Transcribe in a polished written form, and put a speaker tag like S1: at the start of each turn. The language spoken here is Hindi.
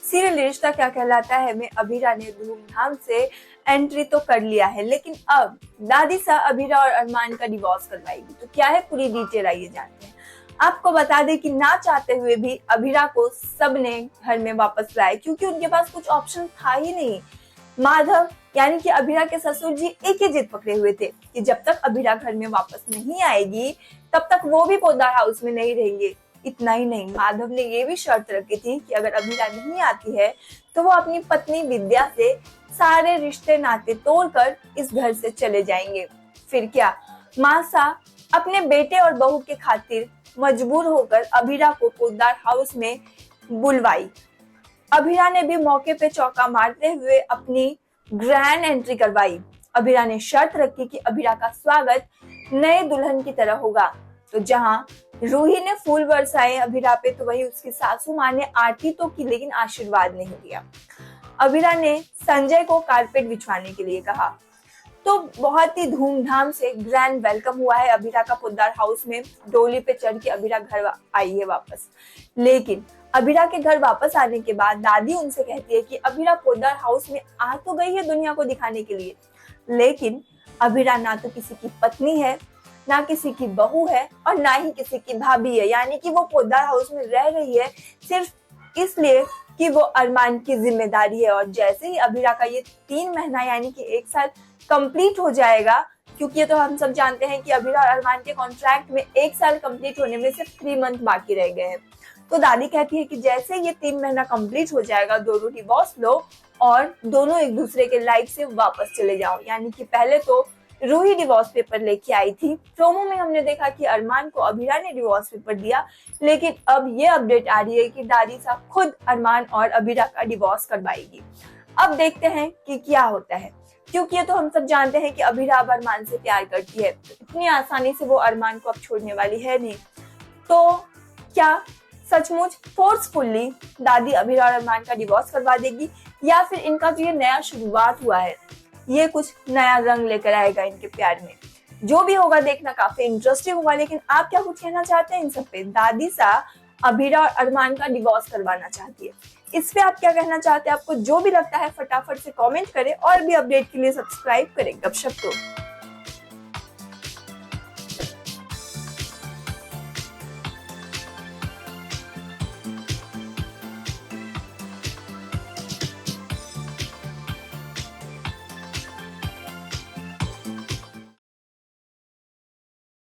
S1: सीरियल रिश्ता क्या कहलाता है में अभीरा ने धूमधाम से एंट्री तो कर लिया है, लेकिन अब दादी सा अभीरा और अरमान का डिवोर्स करवाएगी। तो क्या है पूरी डिटेल, आइए जानते हैं। आपको बता दें कि ना चाहते हुए भी अभीरा को सबने घर में वापस लाया, क्योंकि उनके पास कुछ ऑप्शन था ही नहीं। माधव यानी कि अभीरा के ससुर जी एक ही जिद पकड़े हुए थे कि जब तक अभीरा घर में वापस नहीं आएगी तब तक वो भी पोद्दार हाउस में नहीं रहेंगे। इतना ही नहीं, माधव ने ये भी शर्त रखी थी कि अगर अभीरा नहीं आती है तो वो अपनी पत्नी विद्या से सारे रिश्ते नाते तोड़कर इस घर से चले जाएंगे। फिर क्या, मासा अपने बेटे और बहू के खातिर मजबूर होकर अभीरा को पोद्दार हाउस में बुलवाई। अभीरा ने भी मौके पे चौका मारते हुए अपनी ग्रैंड एंट्री करवाई। अभीरा ने शर्त रखी कि अभीरा का स्वागत नए दुल्हन की तरह होगा। तो जहां रूही ने फूल बरसाए अभीरा पे, तो वही उसकी सासू माँ ने आरती तो की लेकिन आशीर्वाद नहीं दिया। अभीरा ने संजय को कारपेट बिछवाने के लिए कहा। तो बहुत ही धूमधाम से ग्रैंड वेलकम हुआ है अभीरा का पोद्दार हाउस में। डोली पे चढ़ के अभीरा घर आई है वापस। लेकिन अभीरा के घर वापस आने के बाद दादी उनसे कहती है कि अभीरा पोद्दार हाउस में आ तो गई है दुनिया को दिखाने के लिए, लेकिन अभीरा ना तो किसी की पत्नी है, ना किसी की बहू है और ना ही किसी की भाभी है। यानी कि वो पोद्दार हाउस में रह रही है सिर्फ इसलिए कि वो अरमान की जिम्मेदारी है। और जैसे ही अभीरा का ये 3 महीना यानी कि 1 साल कंप्लीट हो जाएगा, क्योंकि ये तो हम सब जानते हैं कि अभीरा और अरमान के कॉन्ट्रैक्ट में 1 साल कंप्लीट होने में सिर्फ 3 मंथ बाकी रह गए हैं। तो दादी कहती है कि जैसे ये 3 महीना कंप्लीट हो जाएगा, दोनों डिवोर्स लो और दोनों एक दूसरे के लाइफ से वापस चले जाओ। यानी कि पहले तो रूही डिवोर्स पेपर लेके आई थी। प्रोमो में हमने देखा कि अरमान को अभीरा ने डिवोर्स पेपर दिया, लेकिन अब ये अपडेट आ रही है कि दादी साहब खुद अरमान और अभीरा का डिवोर्स करवाएगी। अब देखते हैं कि क्या होता है, क्योंकि ये तो हम सब जानते हैं कि अभीरा अब अरमान से प्यार करती है। इतनी आसानी से वो अरमान को अब छोड़ने वाली है नहीं। तो क्या सचमुच फोर्सफुल्ली दादी अभीरा और अरमान का डिवोर्स करवा देगी, या फिर इनका जो ये नया शुरुआत हुआ है ये कुछ नया रंग लेकर आएगा इनके प्यार में? जो भी होगा देखना काफी इंटरेस्टिंग होगा। लेकिन आप क्या कुछ कहना चाहते हैं इन सब पे? दादी सा अभीरा और अरमान का डिवोर्स करवाना चाहती है, इस पे आप क्या कहना चाहते हैं? आपको जो भी लगता है फटाफट से कमेंट करें और भी अपडेट के लिए सब्सक्राइब करें गपशप को।